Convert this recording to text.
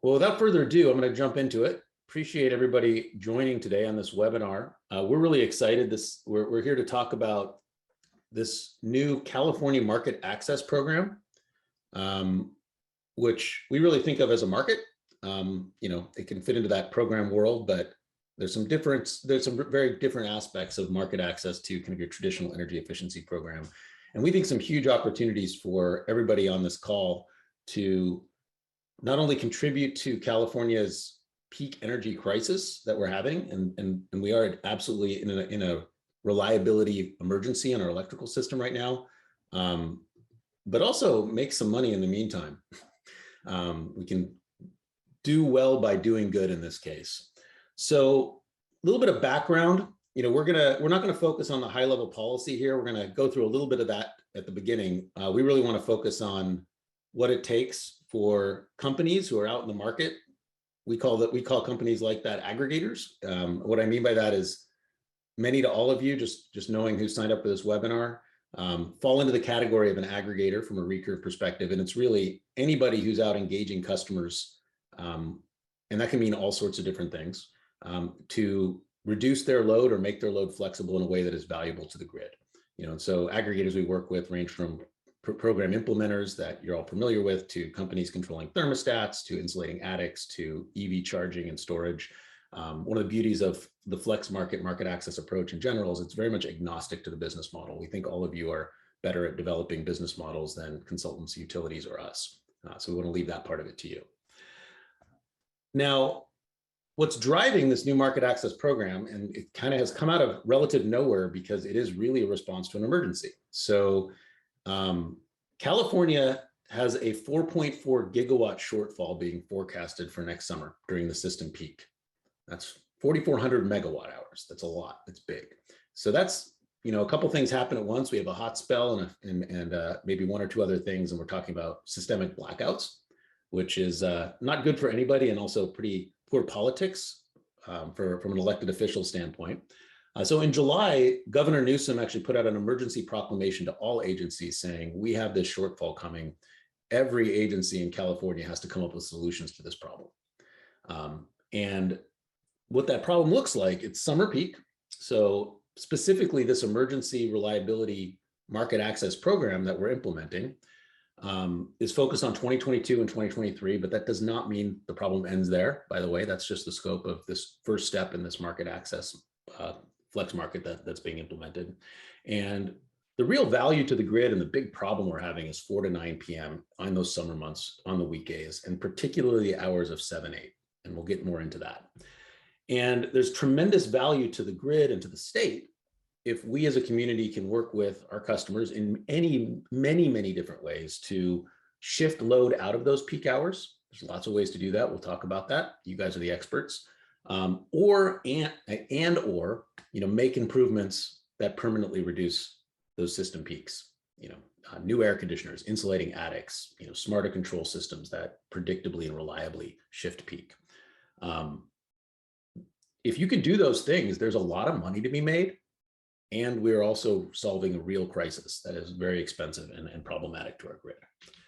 Well, without further ado, I'm going to jump into it. Appreciate everybody joining today on this webinar. We're really excited. We're here to talk about this new California market access program, which we really think of as a market. It can fit into that program world, but there's some very different aspects of market access to kind of your traditional energy efficiency program. And we think some huge opportunities for everybody on this call to not only contribute to California's peak energy crisis that we're having, and we are absolutely in a reliability emergency on our electrical system right now, but also make some money in the meantime. We can do well by doing good in this case. So a little bit of background. We're not going to focus on the high level policy here. We're going to go through a little bit of that at the beginning. We really want to focus on what it takes for companies who are out in the market. We call companies like that aggregators. What I mean by that is many to all of you, just knowing who signed up for this webinar, fall into the category of an aggregator from a recurve perspective. And it's really anybody who's out engaging customers, and that can mean all sorts of different things, to reduce their load or make their load flexible in a way that is valuable to the grid. So aggregators we work with range from program implementers that you're all familiar with, to companies controlling thermostats, to insulating attics, to EV charging and storage. One of the beauties of the flex market access approach in general is it's very much agnostic to the business model. We think all of you are better at developing business models than consultants, utilities, or us. So we want to leave that part of it to you. Now, what's driving this new market access program, and it kind of has come out of relative nowhere because it is really a response to an emergency. So California has a 4.4 gigawatt shortfall being forecasted for next summer during the system peak. That's 4,400 megawatt hours. That's a lot. That's big. So that's, a couple things happen at once. We have a hot spell and maybe one or two other things, and we're talking about systemic blackouts, which is not good for anybody and also pretty poor politics from an elected official standpoint. So in July, Governor Newsom actually put out an emergency proclamation to all agencies saying, we have this shortfall coming. Every agency in California has to come up with solutions to this problem. And what that problem looks like, it's summer peak. So specifically this emergency reliability market access program that we're implementing is focused on 2022 and 2023, but that does not mean the problem ends there. By the way, that's just the scope of this first step in this market access flex market that's being implemented. And the real value to the grid and the big problem we're having is 4 to 9 p.m. on those summer months on the weekdays, and particularly the hours of 7, 8. And we'll get more into that. And there's tremendous value to the grid and to the state if we as a community can work with our customers in many different ways to shift load out of those peak hours. There's lots of ways to do that. We'll talk about that. You guys are the experts. Or make improvements that permanently reduce those system peaks. New air conditioners, insulating attics, smarter control systems that predictably and reliably shift peak. If you can do those things, there's a lot of money to be made. And we're also solving a real crisis that is very expensive and problematic to our grid.